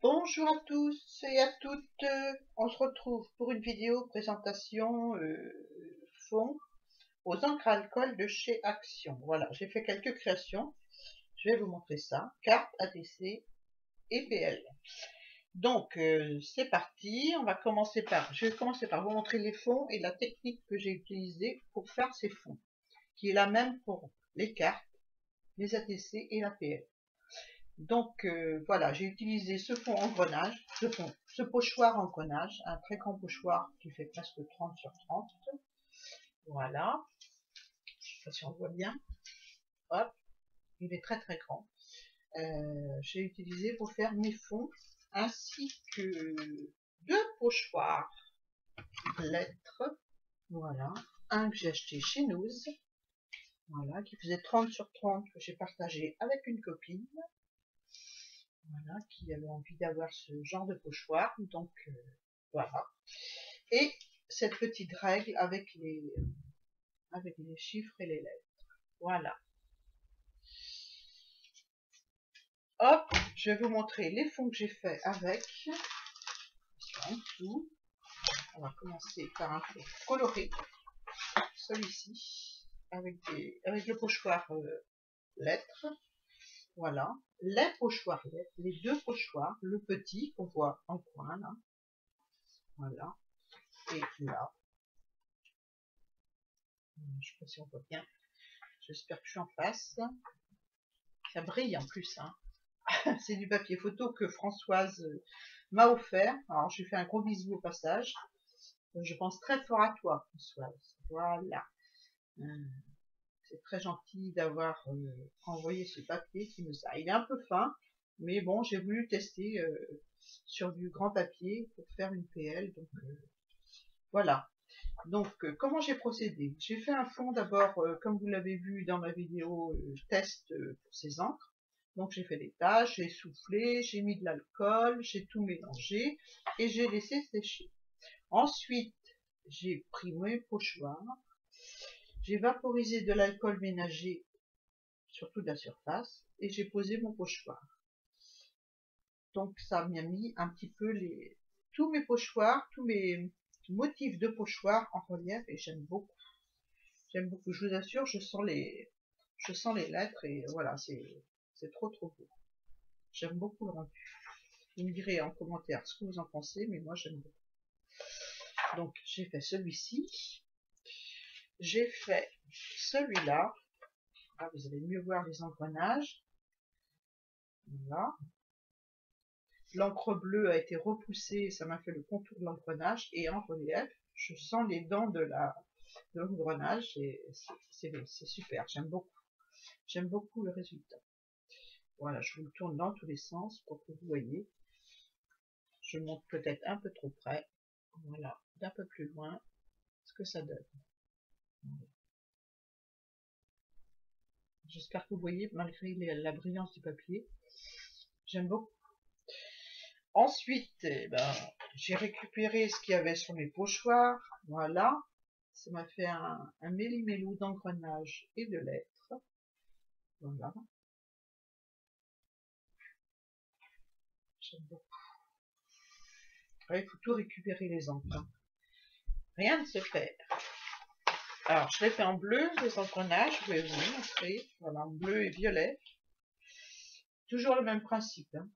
Bonjour à tous et à toutes, on se retrouve pour une vidéo présentation fond aux encres à alcool de chez Action. Voilà, j'ai fait quelques créations, je vais vous montrer ça, carte, ATC et PL. Donc c'est parti, je vais commencer par vous montrer les fonds et la technique que j'ai utilisée pour faire ces fonds, qui est la même pour les cartes, les ATC et la PL. Donc voilà, j'ai utilisé ce fond engrenage, ce pochoir engrenage, un très grand pochoir qui fait presque 30 sur 30. Voilà, je sais pas si on voit bien. Hop, il est très très grand. J'ai utilisé pour faire mes fonds, ainsi que deux pochoirs lettres. Voilà, un que j'ai acheté chez Noz, voilà, qui faisait 30 sur 30, que j'ai partagé avec une copine. Voilà, qui avait envie d'avoir ce genre de pochoir, donc voilà. Et cette petite règle avec les chiffres et les lettres. Voilà. Hop, je vais vous montrer les fonds que j'ai fait avec. En dessous, on va commencer par un fond coloré, celui-ci, avec le pochoir lettres. Voilà, les pochoirs lettres, les deux pochoirs, le petit qu'on voit en coin là. Voilà, et là. Je sais pas si on voit bien. J'espère que je suis en face. Ça brille en plus, hein. C'est du papier photo que Françoise m'a offert. Alors, je lui fais un gros bisou au passage. Je pense très fort à toi, Françoise. Voilà. C'est très gentil d'avoir envoyé ce papier qui me ça. Il est un peu fin, mais bon, j'ai voulu tester sur du grand papier pour faire une PL. Donc, voilà. Donc, comment j'ai procédé? J'ai fait un fond d'abord, comme vous l'avez vu dans ma vidéo test pour ces encres. Donc, j'ai fait des tâches, j'ai soufflé, j'ai mis de l'alcool, j'ai tout mélangé et j'ai laissé sécher. Ensuite, j'ai pris mes pochoirs, j'ai vaporisé de l'alcool ménager sur toute la surface et j'ai posé mon pochoir. Donc, ça m'a mis un petit peu tous mes pochoirs, tous mes motifs de pochoir en relief et j'aime beaucoup. J'aime beaucoup, je vous assure, je sens les lettres et voilà, c'est trop trop beau. J'aime beaucoup le rendu. Vous me direz en commentaire ce que vous en pensez, mais moi j'aime beaucoup. Donc j'ai fait celui-ci, j'ai fait celui-là. Ah, vous allez mieux voir les engrenages. Voilà. L'encre bleue a été repoussée, ça m'a fait le contour de l'engrenage et en relief, je sens les dents de l'engrenage et c'est super, j'aime beaucoup. J'aime beaucoup le résultat. Voilà, je vous le tourne dans tous les sens pour que vous voyez. Je monte peut-être un peu trop près. Voilà, d'un peu plus loin, ce que ça donne. Voilà. J'espère que vous voyez, malgré la brillance du papier. J'aime beaucoup. Ensuite, j'ai récupéré ce qu'il y avait sur mes pochoirs. Voilà, ça m'a fait un méli-mélou d'engrenage et de lettres. Voilà. J'aime beaucoup. Il faut tout récupérer les encres. Rien ne se perd. Alors, je l'ai fait en bleu, les engrenages, je vais vous montrer. Voilà, en bleu et violet. Toujours le même principe. Hein.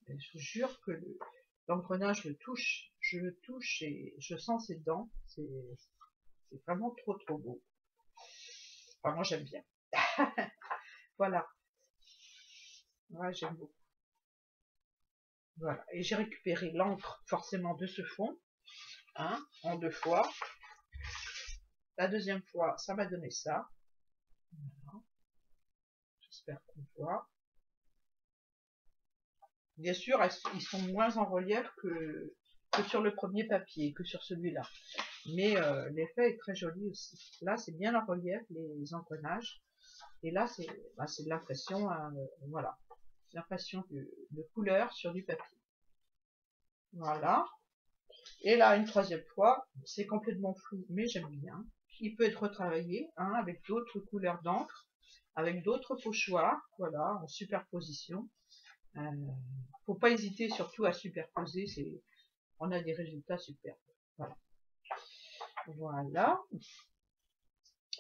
Je vous jure que l'engrenage je le touche et je sens ses dents. C'est vraiment trop trop beau. Enfin, moi j'aime bien. Voilà. Ouais, j'aime beaucoup. Voilà. Et j'ai récupéré l'encre forcément de ce fond. Hein, en deux fois. La deuxième fois, ça m'a donné ça. Voilà. J'espère qu'on voit. Bien sûr, ils sont moins en relief que sur le premier papier, que sur celui-là. Mais l'effet est très joli aussi. Là, c'est bien en relief, les engrenages. Et là, c'est de l'impression, voilà, l'impression de couleur sur du papier. Voilà. Et là, une troisième fois, c'est complètement flou, mais j'aime bien. Il peut être retravaillé, hein, avec d'autres couleurs d'encre, avec d'autres pochoirs, voilà, en superposition. faut pas hésiter surtout à superposer, on a des résultats super. Voilà. Voilà.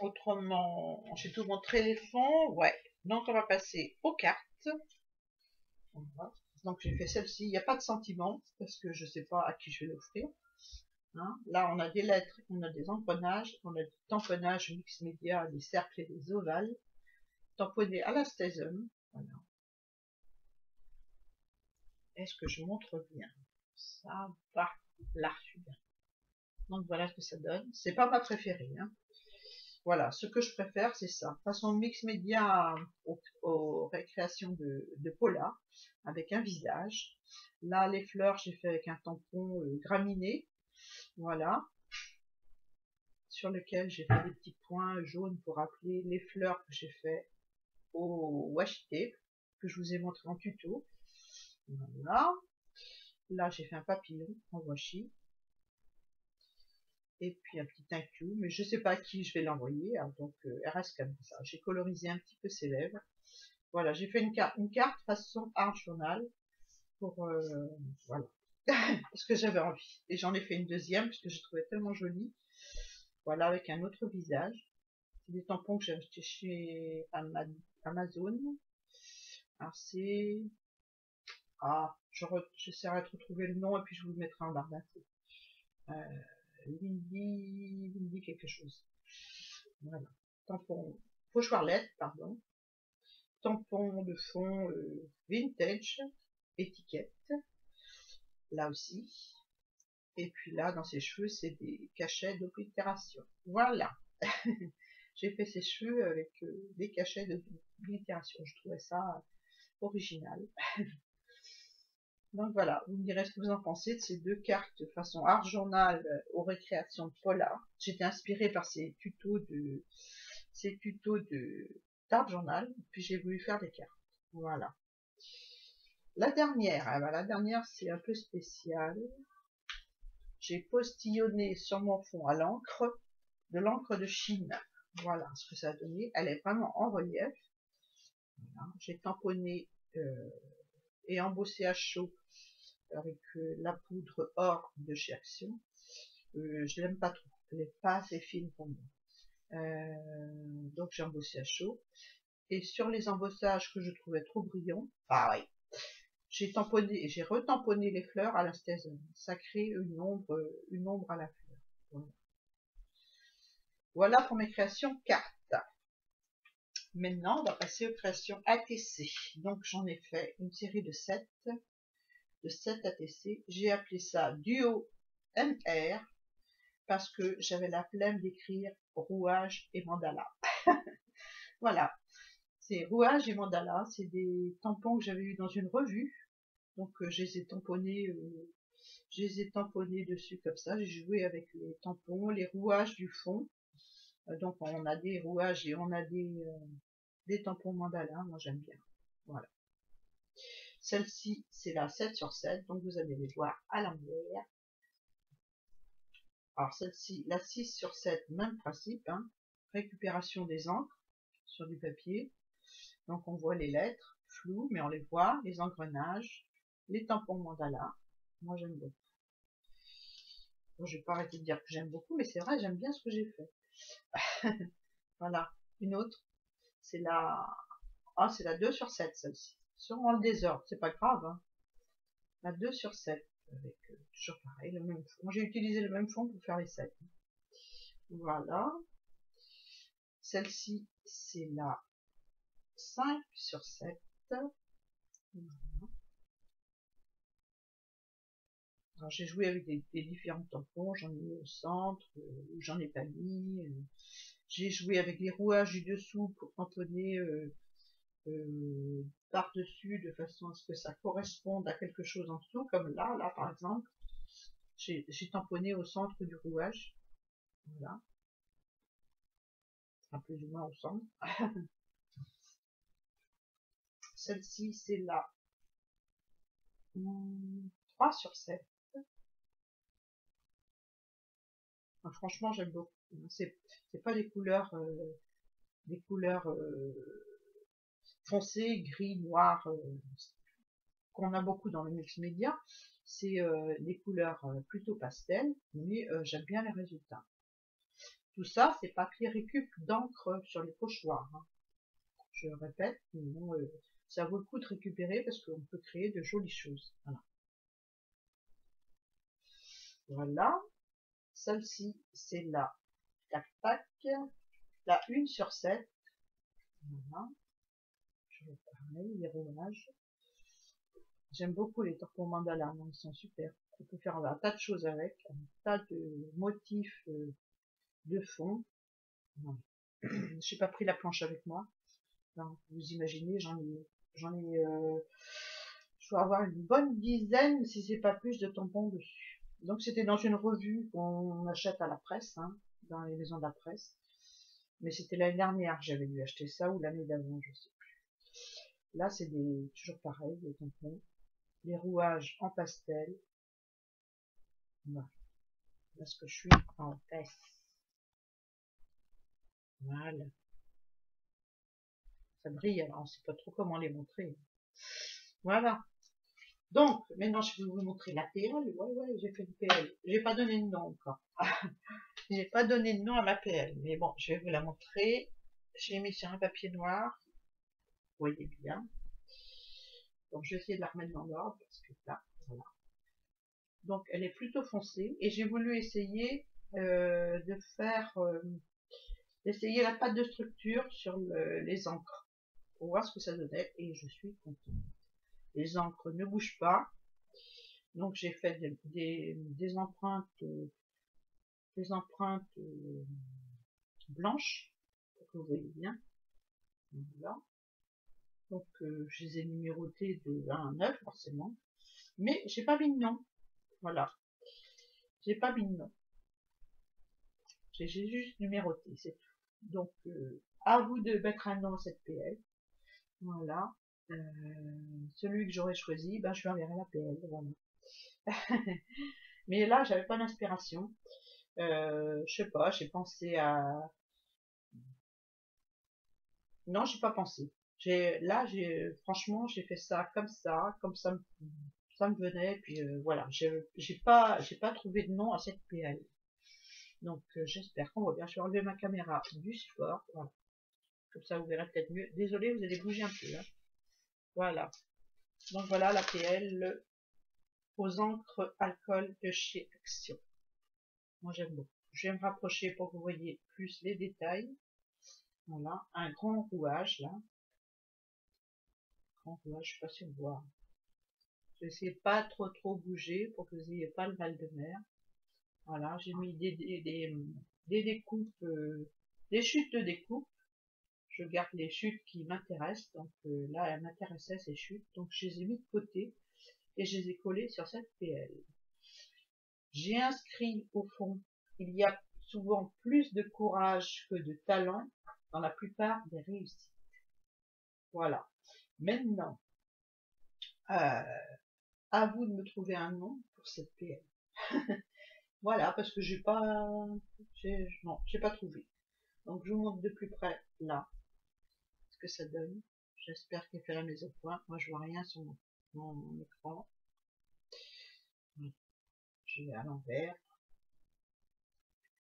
Autrement, j'ai tout montré les fonds. Ouais. Donc on va passer aux cartes. Voilà. Donc j'ai fait celle-ci. Il n'y a pas de sentiment parce que je sais pas à qui je vais l'offrir. Hein. Là on a des lettres, on a des engrenages, on a des tamponnages mix média, des cercles et des ovales, tamponnés à la Stézum. Voilà. Est-ce que je montre bien? Ça va, là, bien. Donc voilà ce que ça donne. C'est pas ma préférée. Hein. Voilà, ce que je préfère, c'est ça. Façon mix média aux récréations de Paula, avec un visage. Là, les fleurs, j'ai fait avec un tampon graminé. Voilà. Sur lequel j'ai fait des petits points jaunes pour rappeler les fleurs que j'ai fait au washi tape, que je vous ai montré en tuto. Voilà. Là, j'ai fait un papillon en washi. Et puis un petit thank you, mais je sais pas à qui je vais l'envoyer, hein, donc elle reste comme ça. J'ai colorisé un petit peu ses lèvres. Voilà, j'ai fait une carte façon art journal pour voilà, parce que j'avais envie. Et j'en ai fait une deuxième parce que je trouvais tellement jolie. Voilà, avec un autre visage. C'est des tampons que j'ai acheté chez Amazon. Alors c'est j'essaierai de retrouver le nom et puis je vous le mettrai en barre d'infos. Lindy quelque chose. Voilà. Tampon, pochoirlette, pardon. Tampon de fond vintage, étiquette. Là aussi. Et puis là, dans ses cheveux, c'est des cachets d'oblitération. Voilà. J'ai fait ses cheveux avec des cachets d'oblitération. Je trouvais ça original. Donc voilà, vous me direz ce que vous en pensez de ces deux cartes façon art journal aux récréations de Paula. J'étais inspirée par ces tutos d'art journal, puis j'ai voulu faire des cartes. Voilà. La dernière, la dernière c'est un peu spécial. J'ai postillonné sur mon fond à l'encre, de l'encre de Chine. Voilà ce que ça a donné. Elle est vraiment en relief. Voilà. J'ai tamponné et embossé à chaud avec la poudre or de chez Action. Je l'aime pas trop, elle n'est pas assez fine pour moi. Donc j'ai embossé à chaud. Et sur les embossages que je trouvais trop brillants, pareil, j'ai tamponné et j'ai retamponné les fleurs à la Stézum. Ça crée une ombre à la fleur. Voilà. Voilà pour mes créations cartes. Maintenant, on va passer aux créations ATC. Donc j'en ai fait une série de 7 ATC. J'ai appelé ça Duo MR parce que j'avais la flemme d'écrire rouage et mandala. Voilà, c'est rouage et mandala, c'est des tampons que j'avais eu dans une revue. Donc je les ai tamponnés dessus comme ça. J'ai joué avec les tampons, les rouages du fond. Donc on a des rouages et on a des tampons mandala. Moi j'aime bien. Voilà. Celle-ci c'est la 7 sur 7, donc vous allez les voir à l'envers. Alors celle-ci, la 6 sur 7, même principe, hein. Récupération des encres sur du papier. Donc on voit les lettres, floues, mais on les voit, les engrenages, les tampons mandala. Moi j'aime beaucoup. Bon, je vais pas arrêter de dire que j'aime beaucoup, mais c'est vrai, j'aime bien ce que j'ai fait. Voilà, une autre, c'est c'est la 2 sur 7 celle-ci. Sûrement le désordre, c'est pas grave. Hein. La 2 sur 7, avec toujours pareil, le même fond. J'ai utilisé le même fond pour faire les 7. Voilà. Celle-ci, c'est la 5 sur 7. Voilà. Alors j'ai joué avec des différents tampons, j'en ai mis au centre, j'en ai pas mis. J'ai joué avec les rouages du dessous pour tamponner par-dessus de façon à ce que ça corresponde à quelque chose en dessous, comme là par exemple. J'ai tamponné au centre du rouage. Voilà. Enfin, plus ou moins au centre. Celle-ci, c'est la 3 sur 7. Enfin, franchement, j'aime beaucoup. C'est pas des couleurs foncées, gris, noir. qu'on a beaucoup dans le mix média, c'est des couleurs plutôt pastel, mais j'aime bien les résultats. Tout ça, c'est papier récup d'encre sur les pochoirs. Hein. Je le répète, mais bon, ça vaut le coup de récupérer parce qu'on peut créer de jolies choses. Voilà. Voilà. Celle-ci, c'est la tac tac, la 1/7. Voilà. Je vais pareil, les rouages. J'aime beaucoup les tampons mandala, ils sont super. On peut faire un tas de choses avec, un tas de motifs de fond. J'ai pas pris la planche avec moi. Donc, vous imaginez, j'en ai, je dois avoir une bonne dizaine, si c'est pas plus, de tampons dessus. Donc c'était dans une revue qu'on achète à la presse, hein, dans les maisons de la presse. Mais c'était l'année dernière que j'avais dû acheter ça, ou l'année d'avant, je sais plus. Là, c'est toujours pareil, des tampons. Les rouages en pastel. Voilà. Parce que je suis en test. Voilà. Ça brille, alors on sait pas trop comment les montrer. Voilà. Donc, maintenant je vais vous montrer la PL. Ouais, j'ai fait une PL. J'ai pas donné de nom encore. J'ai pas donné de nom à ma PL. Mais bon, je vais vous la montrer. J'ai mis sur un papier noir. Vous voyez bien. Donc, je vais essayer de la remettre dans l'ordre. Parce que là, voilà. Donc, elle est plutôt foncée. Et j'ai voulu essayer de faire... d'essayer la pâte de structure sur les encres. Pour voir ce que ça donnait. Et je suis contente. Les encres ne bougent pas. Donc j'ai fait des empreintes, blanches, pour que vous voyez bien. Voilà. Donc je les ai numérotées de 1 à 9 forcément. Mais j'ai pas mis de nom. Voilà. J'ai pas mis de nom. J'ai juste numéroté, c'est tout. Donc à vous de mettre un nom à cette PL. Voilà. Celui que j'aurais choisi, ben je lui enverrai la PL. Voilà. Mais là, j'avais pas d'inspiration. Je sais pas, j'ai pensé à... Non, j'ai pas pensé. Franchement, j'ai fait ça, comme ça me venait, puis voilà. J'ai pas trouvé de nom à cette PL. Donc, j'espère qu'on voit bien. Je vais enlever ma caméra du support, voilà. Comme ça, vous verrez peut-être mieux. Désolé, vous allez bouger un peu, hein. Voilà. Donc voilà la PL aux encres alcool de chez Action. Moi, j'aime beaucoup. Je vais me rapprocher pour que vous voyez plus les détails. Voilà, un grand rouage là. Grand rouage, je sais pas si on voit. Je n'essaie pas trop bouger pour que vous n'ayez pas le mal de mer. Voilà, j'ai mis des découpes, des chutes de découpe. Je garde les chutes qui m'intéressent. Donc là, elles m'intéressaient ces chutes. Donc je les ai mis de côté et je les ai collées sur cette PL. J'ai inscrit au fond, il y a souvent plus de courage que de talent dans la plupart des réussites. Voilà. Maintenant, à vous de me trouver un nom pour cette PL. Voilà, parce que j'ai pas trouvé. Donc je vous montre de plus près là ce que ça donne. J'espère qu'elle fait la mise au point. Moi je vois rien sur mon écran. Je vais à l'envers.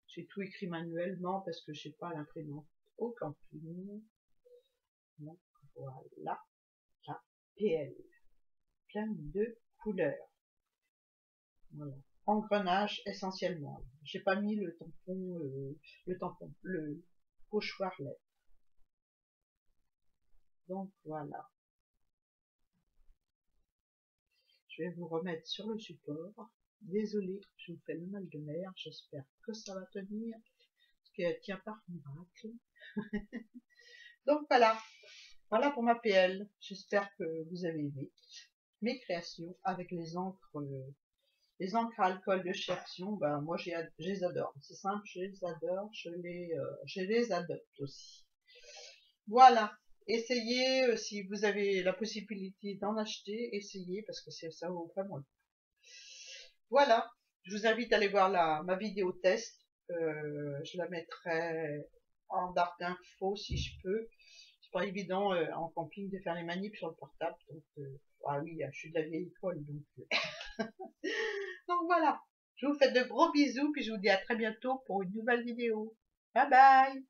J'ai tout écrit manuellement parce que j'ai pas l'imprimante au camping. Donc voilà la PL. Plein de couleurs. Voilà. Engrenage essentiellement. J'ai pas mis le pochoir LED. Donc voilà. Je vais vous remettre sur le support. Désolée, je vous fais le mal de mer. J'espère que ça va tenir. Parce qu'elle tient par miracle. Donc voilà. Voilà pour ma PL. J'espère que vous avez aimé mes créations avec les encres à alcool de chez Action. Ben, moi, je les adore. C'est simple, je les adore. Je les adopte aussi. Voilà. Essayez, si vous avez la possibilité d'en acheter, essayez parce que ça vaut vraiment le coup. Voilà. Je vous invite à aller voir ma vidéo test. Je la mettrai en barre d'infos si je peux. C'est pas évident en camping de faire les manips sur le portable. Donc Ah oui, je suis de la vieille école, donc... Donc voilà, je vous fais de gros bisous, puis je vous dis à très bientôt pour une nouvelle vidéo. Bye bye!